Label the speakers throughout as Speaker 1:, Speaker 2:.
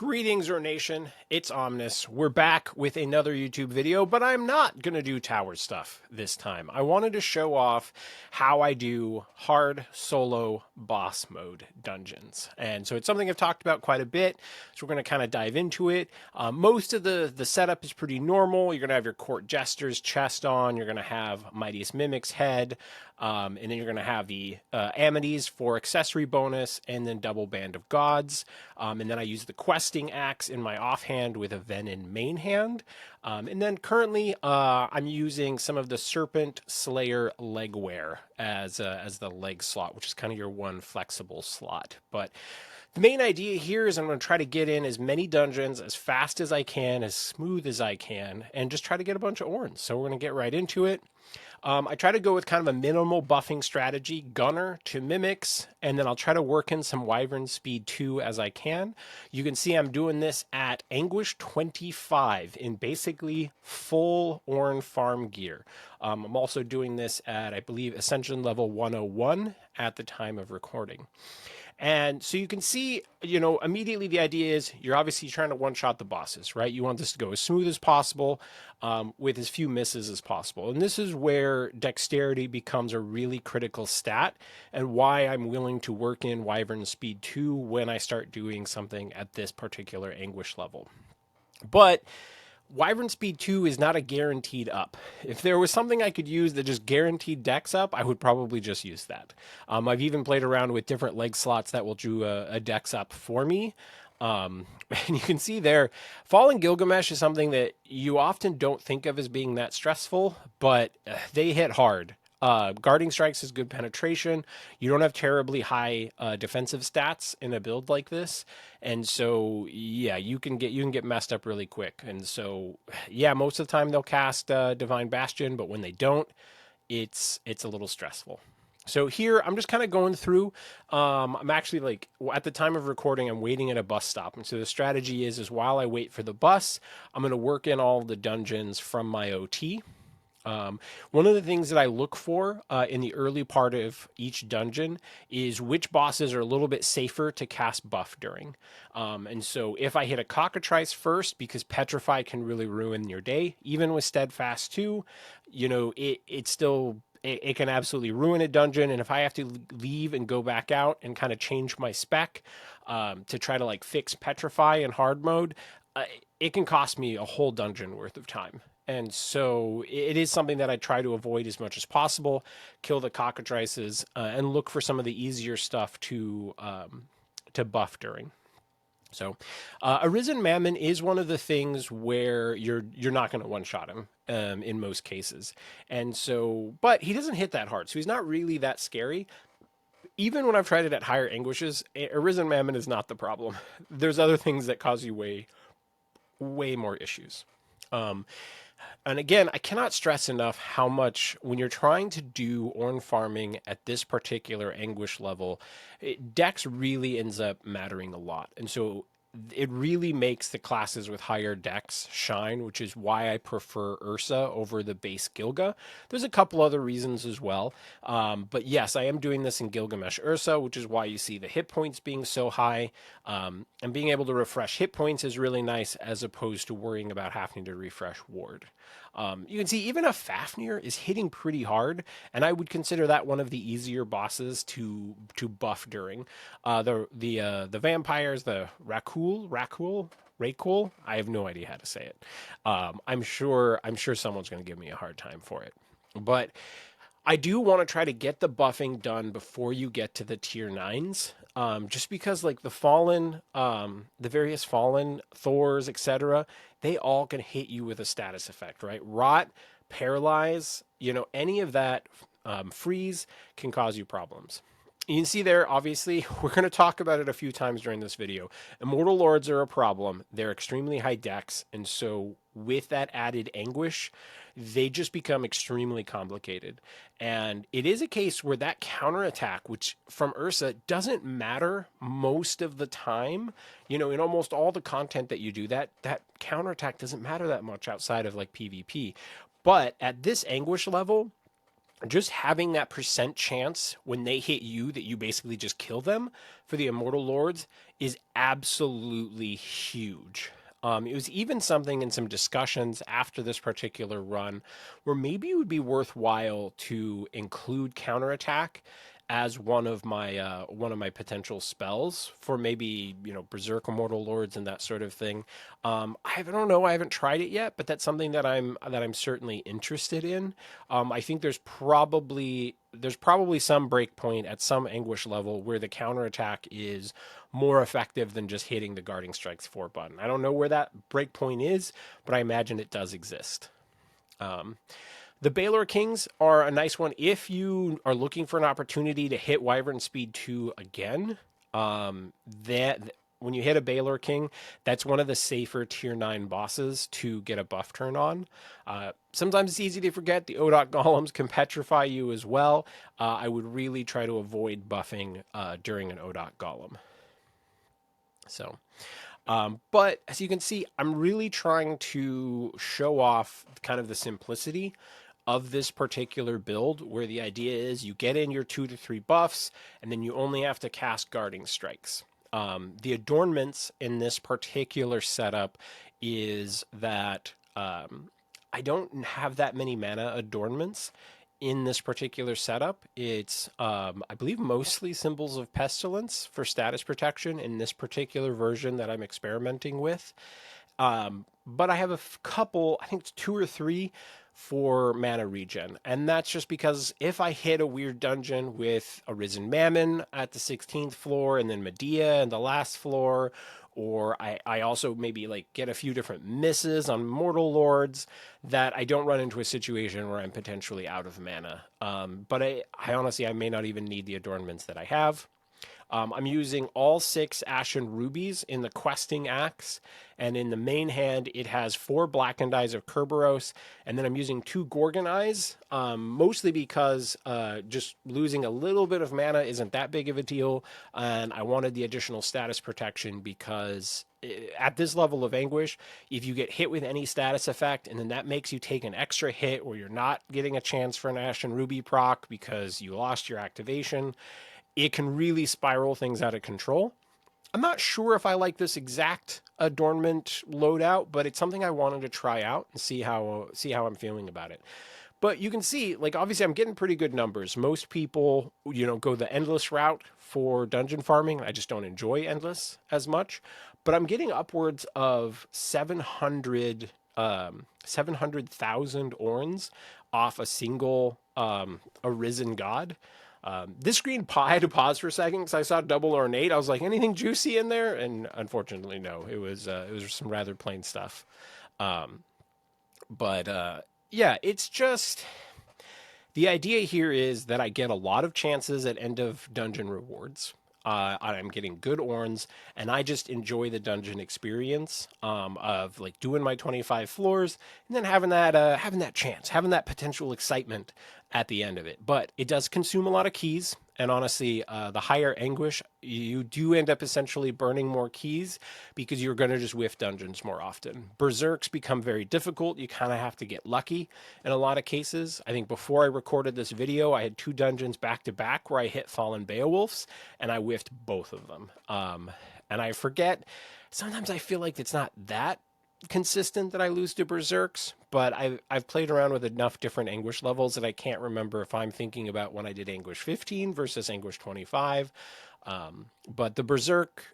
Speaker 1: Greetings, Ur Nation. It's Omnis. We're back with another YouTube video, but I'm not going to do tower stuff this time. I wanted to show off how I do hard solo boss mode dungeons. And so it's something I've talked about quite a bit, so we're going to kind of dive into it. Most of the setup is pretty normal. You're going to have your Court Jester's chest on. You're going to have Mightiest Mimic's head. And then you're going to have the Amities for accessory bonus, and then double Band of Gods. And then I use the questing axe in my offhand with a Venin main hand. And then currently I'm using some of the Serpent Slayer legwear as the leg slot, which is kind of your one flexible slot. But the main idea here is I'm going to try to get in as many dungeons as fast as I can, as smooth as I can, and just try to get a bunch of Orns. So we're going to get right into it. I try to go with kind of a minimal buffing strategy, Gunner to Mimics, and then I'll try to work in some Wyvern Speed 2 as I can. You can see I'm doing this at Anguish 25 in basically full Orn farm gear. I'm also doing this at, I believe, Ascension level 101 at the time of recording. And so you can see, immediately the idea is you're obviously trying to one-shot the bosses, right? You want this to go as smooth as possible with as few misses as possible. And this is where dexterity becomes a really critical stat and why I'm willing to work in Wyvern Speed 2 when I start doing something at this particular Anguish level. But Wyvern Speed 2 is not a guaranteed up. If there was something I could use that just guaranteed dex up, I would probably just use that. I've even played around with different leg slots that will do a dex up for me. And you can see there, Fallen Gilgamesh is something that you often don't think of as being that stressful, but they hit hard. Guarding Strikes is good penetration. You don't have terribly high defensive stats in a build like this, and so yeah, you can get messed up really quick. And so yeah, most of the time they'll cast Divine Bastion, but when they don't, it's a little stressful. So here I'm just kind of going through. I'm actually at the time of recording, I'm waiting at a bus stop, and so the strategy is while I wait for the bus, I'm going to work in all the dungeons from my OT. One of the things that I look for in the early part of each dungeon is which bosses are a little bit safer to cast buff during. And so if I hit a Cockatrice first, because Petrify can really ruin your day, even with Steadfast 2, it can absolutely ruin a dungeon. And if I have to leave and go back out and kind of change my spec to try to fix Petrify in hard mode, it can cost me a whole dungeon worth of time. And so it is something that I try to avoid as much as possible, kill the Cockatrices, and look for some of the easier stuff to buff during. So Arisen Mammon is one of the things where you're not going to one-shot him in most cases. And so, but he doesn't hit that hard, so he's not really that scary. Even when I've tried it at higher Anguishes, Arisen Mammon is not the problem. There's other things that cause you way more issues. And again, I cannot stress enough how much, when you're trying to do Orn farming at this particular Anguish level, dex really ends up mattering a lot. And so it really makes the classes with higher dex shine, which is why I prefer Ursa over the base Gilga. There's a couple other reasons as well. But yes, I am doing this in Gilgamesh Ursa, which is why you see the hit points being so high. And being able to refresh hit points is really nice, as opposed to worrying about having to refresh ward. You can see even a Fafnir is hitting pretty hard, and I would consider that one of the easier bosses to buff during. The vampires, the Rakul. I have no idea how to say it. I'm sure someone's going to give me a hard time for it, but I do want to try to get the buffing done before you get to the tier 9s. Just because the fallen, the various fallen Thors, etc., they all can hit you with a status effect, right? Rot, paralyze, any of that, freeze can cause you problems. You can see there, obviously, we're going to talk about it a few times during this video. Immortal Lords are a problem. They're extremely high dex, and so with that added Anguish, they just become extremely complicated. And it is a case where that counterattack, which from Ursa doesn't matter most of the time, in almost all the content that you do, that counterattack doesn't matter that much outside of PvP. But at this Anguish level, just having that percent chance when they hit you that you basically just kill them for the Immortal Lords is absolutely huge. It was even something in some discussions after this particular run where maybe it would be worthwhile to include Counterattack as one of my potential spells for maybe Berserk Immortal Lords and that sort of thing. I don't know. I haven't tried it yet, but that's something that I'm certainly interested in. I think there's probably some breakpoint at some Anguish level where the counterattack is more effective than just hitting the Guarding Strikes 4 button. I don't know where that breakpoint is, but I imagine it does exist. The Baylor Kings are a nice one if you are looking for an opportunity to hit Wyvern Speed 2 again. That when you hit a Baylor King, that's one of the safer tier 9 bosses to get a buff turn on. Sometimes it's easy to forget the ODOT golems can petrify you as well. I would really try to avoid buffing during an ODOT golem. So, but as you can see, I'm really trying to show off kind of the simplicity of this particular build, where the idea is you get in your 2 to 3 buffs, and then you only have to cast Guarding Strikes. The adornments in this particular setup is that I don't have that many mana adornments in this particular setup. It's, I believe, mostly Symbols of Pestilence for status protection in this particular version that I'm experimenting with. But I have a couple, I think it's 2 or 3 for mana regen. And that's just because if I hit a weird dungeon with a Risen Mammon at the 16th floor and then Medea in the last floor, or I also maybe like get a few different misses on Mortal Lords, that I don't run into a situation where I'm potentially out of mana. But I honestly, I may not even need the adornments that I have. I'm using all 6 Ashen Rubies in the questing axe, and in the main hand, it has 4 Blackened Eyes of Kerberos, and then I'm using 2 Gorgon Eyes, mostly because just losing a little bit of mana isn't that big of a deal, and I wanted the additional status protection because at this level of Anguish, if you get hit with any status effect, and then that makes you take an extra hit, or you're not getting a chance for an Ashen Ruby proc because you lost your activation, it can really spiral things out of control. I'm not sure if I like this exact adornment loadout, but it's something I wanted to try out and see how I'm feeling about it. But you can see, like, obviously I'm getting pretty good numbers. Most people, go the endless route for dungeon farming. I just don't enjoy endless as much, but I'm getting upwards of 700,000 orns off a single Arisen God. This screen I had to pause for a second because I saw double ornate. I was like, anything juicy in there? And unfortunately, no. It was some rather plain stuff. But yeah, it's just the idea here is that I get a lot of chances at end of dungeon rewards. I'm getting good orns, and I just enjoy the dungeon experience of like doing my 25 floors and then having that chance, having that potential excitement at the end of it. But it does consume a lot of keys, and honestly, the higher Anguish, you do end up essentially burning more keys because you're going to just whiff dungeons more often. Berserks become very difficult. You kind of have to get lucky in a lot of cases. I think before I recorded this video, I had 2 dungeons back to back where I hit Fallen Beowulfs, and I whiffed both of them. And I forget, sometimes I feel like it's not that consistent that I lose to Berserks, but I've played around with enough different Anguish levels that I can't remember if I'm thinking about when I did Anguish 15 versus Anguish 25. But the Berserk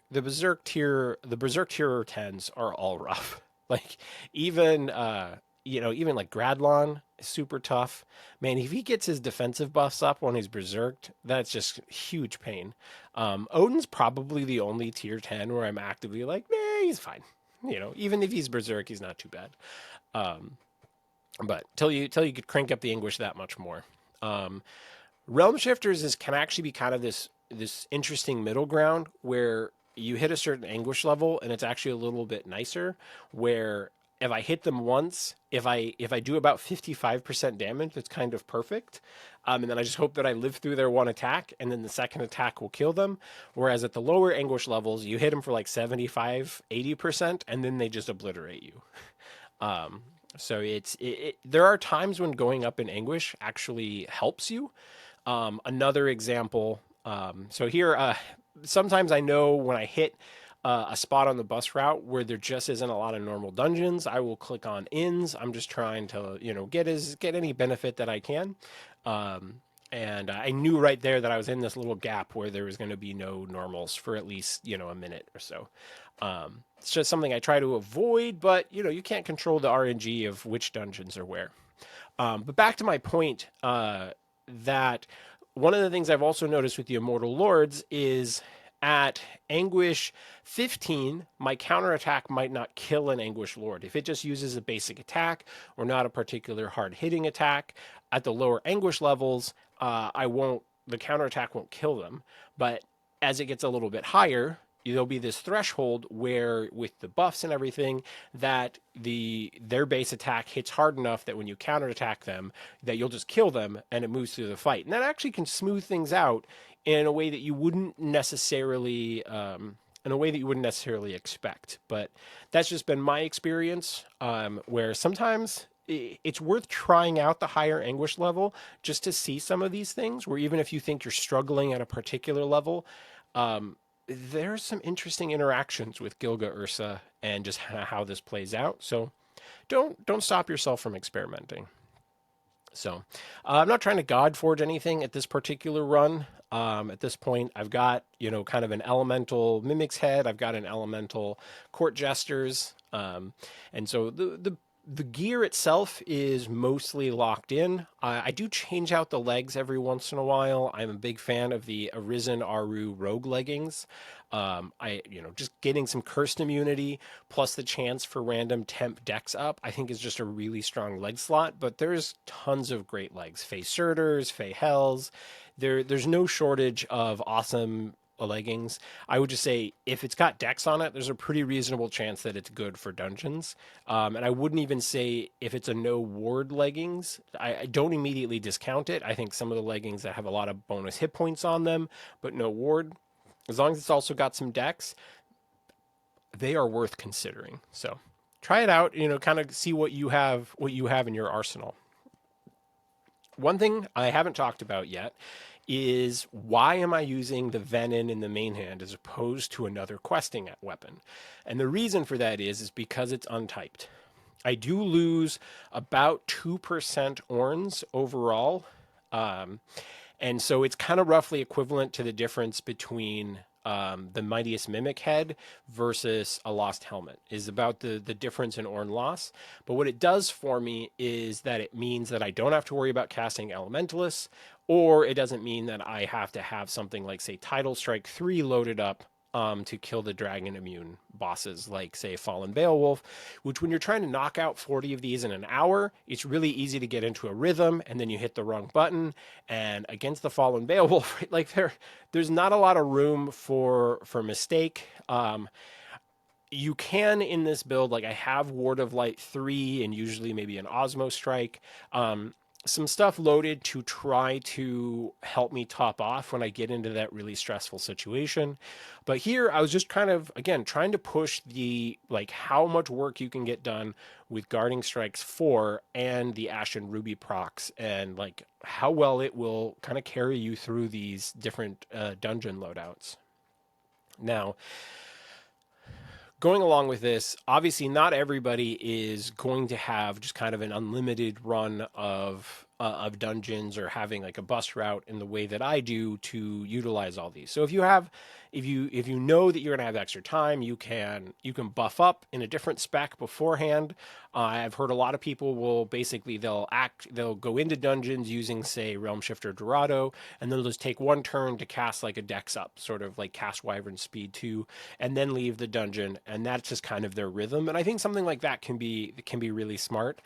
Speaker 1: tier 10s are all rough. Like even even like Gradlon is super tough. Man, if he gets his defensive buffs up when he's berserked, that's just huge pain. Odin's probably the only tier 10 where I'm actively like, nah, he's fine. Even if he's berserk, he's not too bad. But till you could crank up the Anguish that much more. Realm Shifters can actually be kind of this interesting middle ground where you hit a certain Anguish level and it's actually a little bit nicer, where if I hit them once, if I do about 55% damage, that's kind of perfect. And then I just hope that I live through their one attack, and then the second attack will kill them. Whereas at the lower Anguish levels, you hit them for like 75, 80%, and then they just obliterate you. So there are times when going up in Anguish actually helps you. Another example. So here, sometimes I know when I hit a spot on the bus route where there just isn't a lot of normal dungeons, I will click on inns. I'm just trying to, get any benefit that I can. Um, and I knew right there that I was in this little gap where there was going to be no normals for at least, a minute or so. It's just something I try to avoid, but you can't control the RNG of which dungeons are where. But back to my point, that one of the things I've also noticed with the Immortal Lords is at Anguish 15, my counterattack might not kill an Anguish Lord. If it just uses a basic attack or not a particular hard hitting attack, at the lower Anguish levels, the counterattack won't kill them. But as it gets a little bit higher, there'll be this threshold where with the buffs and everything that their base attack hits hard enough that when you counterattack them that you'll just kill them and it moves through the fight, and that actually can smooth things out in a way that you wouldn't necessarily expect. But that's just been my experience, where sometimes it's worth trying out the higher anguish level just to see some of these things, where even if you think you're struggling at a particular level, there's some interesting interactions with Gilga Ursa and just how this plays out. So don't stop yourself from experimenting. So I'm not trying to God forge anything at this particular run. At this point, I've got kind of an elemental mimic's head. I've got an elemental court jesters, and so the gear itself is mostly locked in. I do change out the legs every once in a while. I'm a big fan of the Arisen Aru rogue leggings. Just getting some cursed immunity plus the chance for random temp decks up, I think is just a really strong leg slot. But there's tons of great legs. Fey Surters, Fey Hells. There's no shortage of awesome leggings. I would just say if it's got decks on it, there's a pretty reasonable chance that it's good for dungeons. And I wouldn't even say if it's a no ward leggings, I don't immediately discount it. I think some of the leggings that have a lot of bonus hit points on them, but no ward, as long as it's also got some decks, they are worth considering. So try it out, kind of see what you have in your arsenal. One thing I haven't talked about yet is why am I using the Venom in the main hand as opposed to another questing weapon? And the reason for that is because it's untyped. I do lose about 2% Orns overall. And so it's kind of roughly equivalent to the difference between the Mightiest Mimic head versus a Lost Helmet, is about the difference in Orn loss. But what it does for me is that it means that I don't have to worry about casting Elementalists, or it doesn't mean that I have to have something like, say, Tidal Strike 3 loaded up to kill the dragon immune bosses, like, say, Fallen Beowulf, which when you're trying to knock out 40 of these in an hour, it's really easy to get into a rhythm, and then you hit the wrong button. And against the Fallen Beowulf, like there's not a lot of room for mistake. You can in this build, like I have Ward of Light 3 and usually maybe an Osmo Strike. Some stuff loaded to try to help me top off when I get into that really stressful situation. But here I was just kind of, again, trying to push the, like, how much work you can get done with Guarding Strikes 4 and the Ashen Ruby procs, and like how well it will kind of carry you through these different dungeon loadouts. Now, going along with this, obviously not everybody is going to have just kind of an unlimited run of dungeons or having like a bus route in the way that I do to utilize all these. So if you know that you're gonna have extra time, you can buff up in a different spec beforehand. I've heard a lot of people will basically they'll go into dungeons using, say, Realm Shifter Dorado, and they'll just take one turn to cast like a dex up, sort of like cast Wyvern Speed 2, and then leave the dungeon, and that's just kind of their rhythm. And I think something like that can be really smart.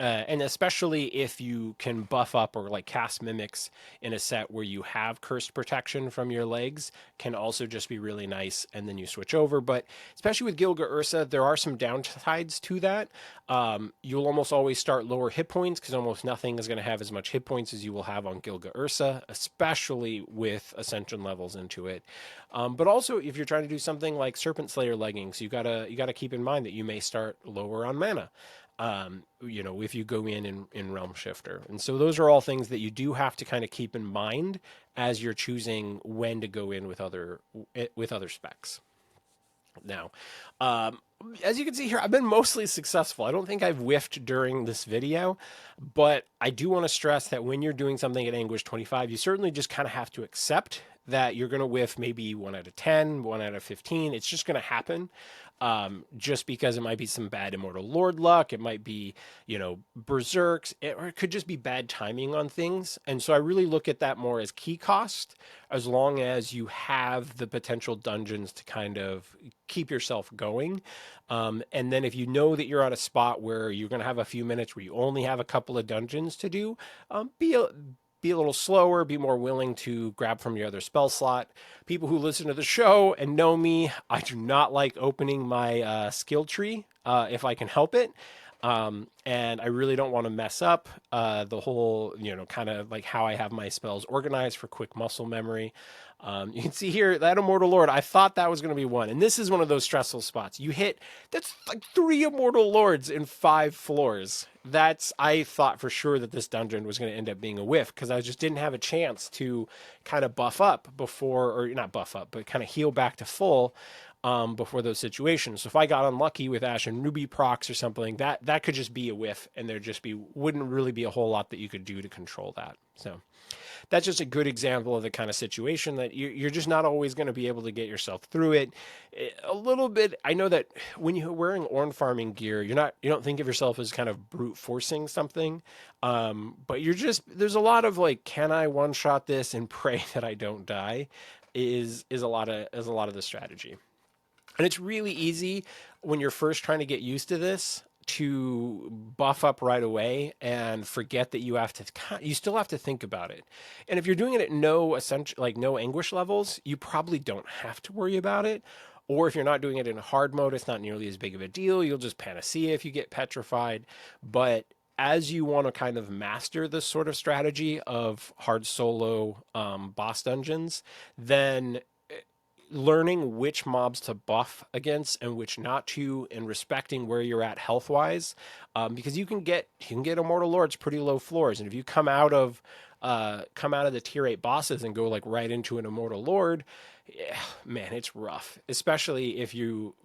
Speaker 1: And especially if you can buff up or like cast mimics in a set where you have cursed protection from your legs, can also just be really nice, and then you switch over. But especially with Gilga Ursa, there are some downsides to that. You'll almost always start lower hit points because almost nothing is going to have as much hit points as you will have on Gilga Ursa, especially with Ascension levels into it. But also, if you're trying to do something like Serpent Slayer leggings, you gotta keep in mind that you may start lower on mana. you know, if you go in Realm Shifter. And so those are all things that you do have to kind of keep in mind as you're choosing when to go in with other specs. Now, um, as you can see here, I've been mostly successful. I don't think I've whiffed during this video, but I do want to stress that when you're doing something at Anguish 25, you certainly just kind of have to accept that you're going to whiff maybe 1 out of 10, 1 out of 15. It's just going to happen. Just because it might be some bad Immortal Lord luck, it might be, you know, berserks, or it could just be bad timing on things. And so I really look at that more as key cost, as long as you have the potential dungeons to kind of keep yourself going. And then if you know that you're at a spot where you're going to have a few minutes where you only have a couple of dungeons to do, be a little slower, be more willing to grab from your other spell slot. People who listen to the show and know me, I do not like opening my skill tree if I can help it. And I really don't want to mess up the whole, you know, kind of like how I have my spells organized for quick muscle memory. You can see here that Immortal Lord, I thought that was going to be 1. And this is one of those stressful spots. You hit, that's like 3 Immortal Lords in 5 floors. I thought for sure that this dungeon was going to end up being a whiff because I just didn't have a chance to kind of buff up before, or not buff up, but kind of heal back to full before those situations. So if I got unlucky with Ashen Ruby procs or something, that could just be a whiff, and wouldn't really be a whole lot that you could do to control that. So that's just a good example of the kind of situation that you're just not always going to be able to get yourself through it. A little bit, I know that when you're wearing Ornn farming gear, you don't think of yourself as kind of brute forcing something, but there's a lot of like, can I one shot this and pray that I don't die? Is a lot of the strategy. And it's really easy when you're first trying to get used to this to buff up right away and forget that you still have to think about it. And if you're doing it at no anguish levels, you probably don't have to worry about it. Or if you're not doing it in hard mode, it's not nearly as big of a deal. You'll just panacea if you get petrified. But as you want to kind of master this sort of strategy of hard solo boss dungeons, then learning which mobs to buff against and which not to, and respecting where you're at health wise, because you can get Immortal Lords pretty low floors, and if you come out of the tier 8 bosses and go like right into an Immortal Lord, yeah, man, it's rough. Especially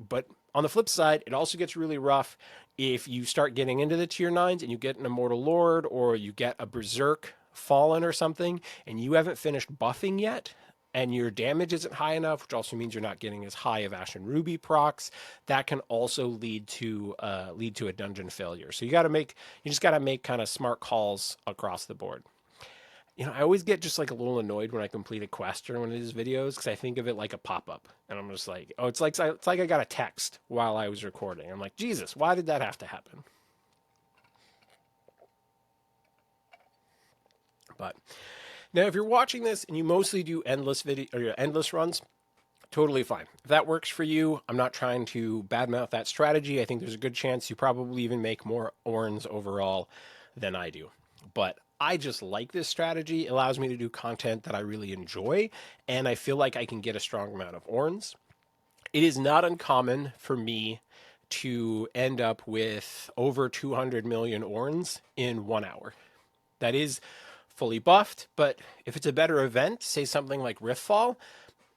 Speaker 1: but on the flip side, it also gets really rough if you start getting into the tier 9s and you get an Immortal Lord or you get a Berserk Fallen or something, and you haven't finished buffing yet, and your damage isn't high enough, which also means you're not getting as high of Ashen Ruby procs, that can also lead to a dungeon failure. So you just got to make kind of smart calls across the board. You know, I always get just like a little annoyed when I complete a quest or one of these videos because I think of it like a pop-up, and I'm just like, oh, it's like I got a text while I was recording. I'm like, Jesus, why did that have to happen? But now, if you're watching this and you mostly do endless runs, totally fine. If that works for you, I'm not trying to badmouth that strategy. I think there's a good chance you probably even make more Ornns overall than I do. But I just like this strategy. It allows me to do content that I really enjoy, and I feel like I can get a strong amount of Ornns. It is not uncommon for me to end up with over 200 million Ornns in 1 hour. That is fully buffed, but if it's a better event, say something like Riftfall,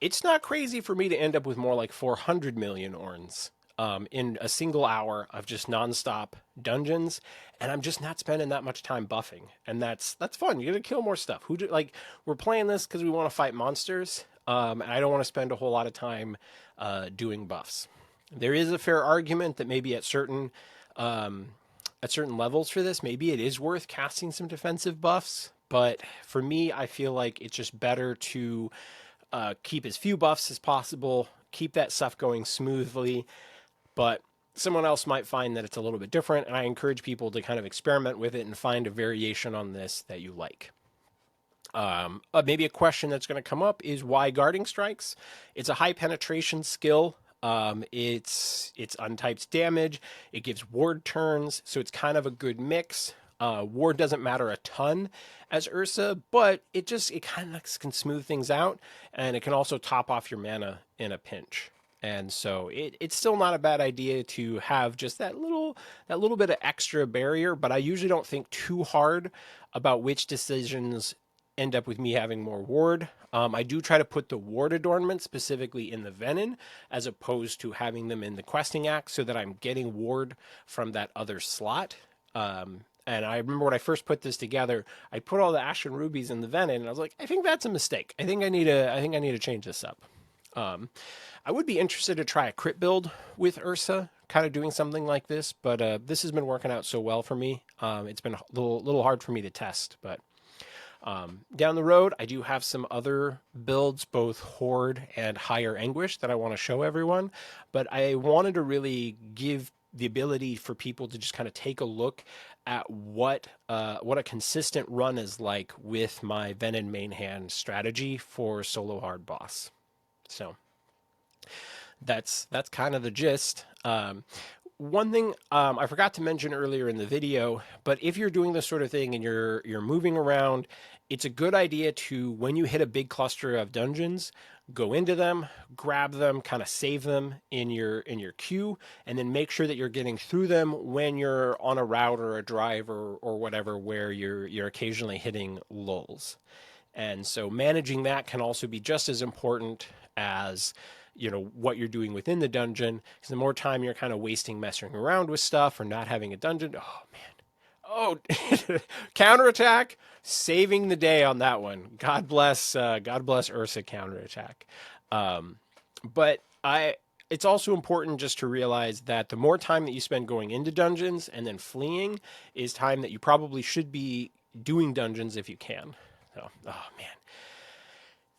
Speaker 1: it's not crazy for me to end up with more like 400 million Ornns in a single hour of just nonstop dungeons, and I'm just not spending that much time buffing, and that's fun. You're gonna kill more stuff. We're playing this because we want to fight monsters, and I don't want to spend a whole lot of time doing buffs. There is a fair argument that maybe at certain levels for this, maybe it is worth casting some defensive buffs. But for me, I feel like it's just better to keep as few buffs as possible, keep that stuff going smoothly. But someone else might find that it's a little bit different, and I encourage people to kind of experiment with it and find a variation on this that you like. Maybe a question that's going to come up is why Guarding Strikes? It's a high penetration skill. It's untyped damage. It gives ward turns, so it's kind of a good mix. Ward doesn't matter a ton as Ursa, but it kind of can smooth things out, and it can also top off your mana in a pinch. And so it's still not a bad idea to have just that little bit of extra barrier, but I usually don't think too hard about which decisions end up with me having more ward. I do try to put the ward adornment specifically in the Venom as opposed to having them in the questing act so that I'm getting ward from that other slot. And I remember when I first put this together, I put all the Ashen Rubies in the Venom, and I was like, I think that's a mistake. I think I need to change this up. Um, I would be interested to try a crit build with Ursa, kind of doing something like this, but this has been working out so well for me. It's been a little hard for me to test, but down the road, I do have some other builds, both Horde and Higher Anguish, that I want to show everyone. But I wanted to really give the ability for people to just kind of take a look at what a consistent run is like with my Venom main hand strategy for solo hard boss. So that's kind of the gist. One thing I forgot to mention earlier in the video, but if you're doing this sort of thing and you're moving around, it's a good idea to, when you hit a big cluster of dungeons, go into them, grab them, kind of save them in your queue, and then make sure that you're getting through them when you're on a route or a drive or whatever where you're occasionally hitting lulls. And so managing that can also be just as important as what you're doing within the dungeon, because the more time you're kind of wasting messing around with stuff or not having a dungeon, oh man, oh counterattack, saving the day on that one. God bless Ursa counterattack. But it's also important just to realize that the more time that you spend going into dungeons and then fleeing is time that you probably should be doing dungeons if you can. So, oh man,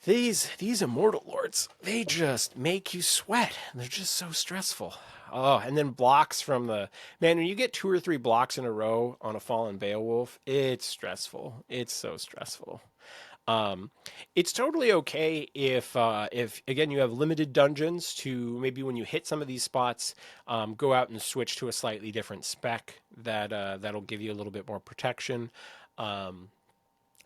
Speaker 1: these immortal lords, they just make you sweat. They're just so stressful. Oh, and then blocks from the man, when you get 2 or 3 blocks in a row on a fallen Beowulf, it's stressful. It's so stressful. Um, it's totally okay if again you have limited dungeons to maybe when you hit some of these spots, go out and switch to a slightly different spec that'll give you a little bit more protection. Um,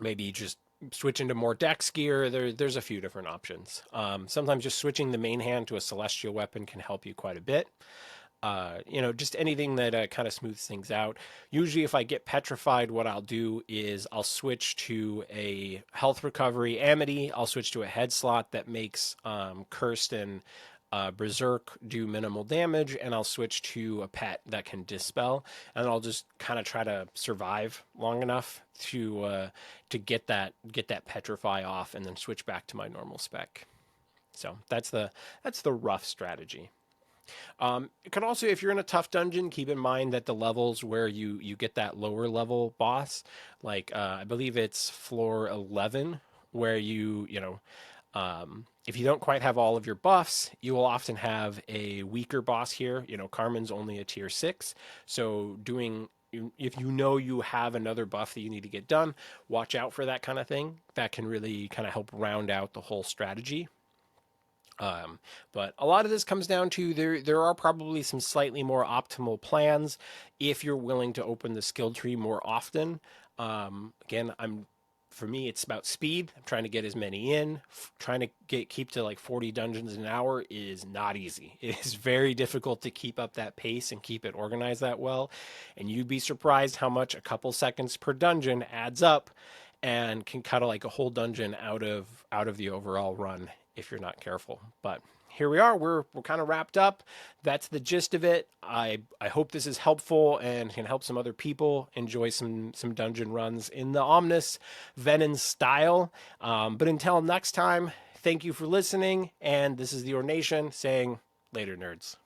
Speaker 1: Maybe just switch into more dex gear. There's a few different options. Sometimes just switching the main hand to a celestial weapon can help you quite a bit. Just anything that kind of smooths things out. Usually, if I get petrified, what I'll do is I'll switch to a health recovery amity. I'll switch to a head slot that makes cursed and berserk do minimal damage, and I'll switch to a pet that can dispel, and I'll just kind of try to survive long enough to get that petrify off, and then switch back to my normal spec. So that's the rough strategy. It can also, if you're in a tough dungeon, keep in mind that the levels where you get that lower level boss, like I believe it's floor 11, where if you don't quite have all of your buffs, you will often have a weaker boss here. Carmen's only a tier 6, so if you have another buff that you need to get done, watch out for that kind of thing. That can really kind of help round out the whole strategy. But a lot of this comes down to there are probably some slightly more optimal plans if you're willing to open the skill tree more often. Again, for me, it's about speed. I'm trying to get as many in. Trying to keep to like 40 dungeons an hour is not easy. It is very difficult to keep up that pace and keep it organized that well. And you'd be surprised how much a couple seconds per dungeon adds up and can cut like a whole dungeon out of the overall run if you're not careful. But here we are. We're kind of wrapped up. That's the gist of it. I hope this is helpful and can help some other people enjoy some dungeon runs in the Omnis Venom style. But until next time, thank you for listening. And this is the Ornation saying later, nerds.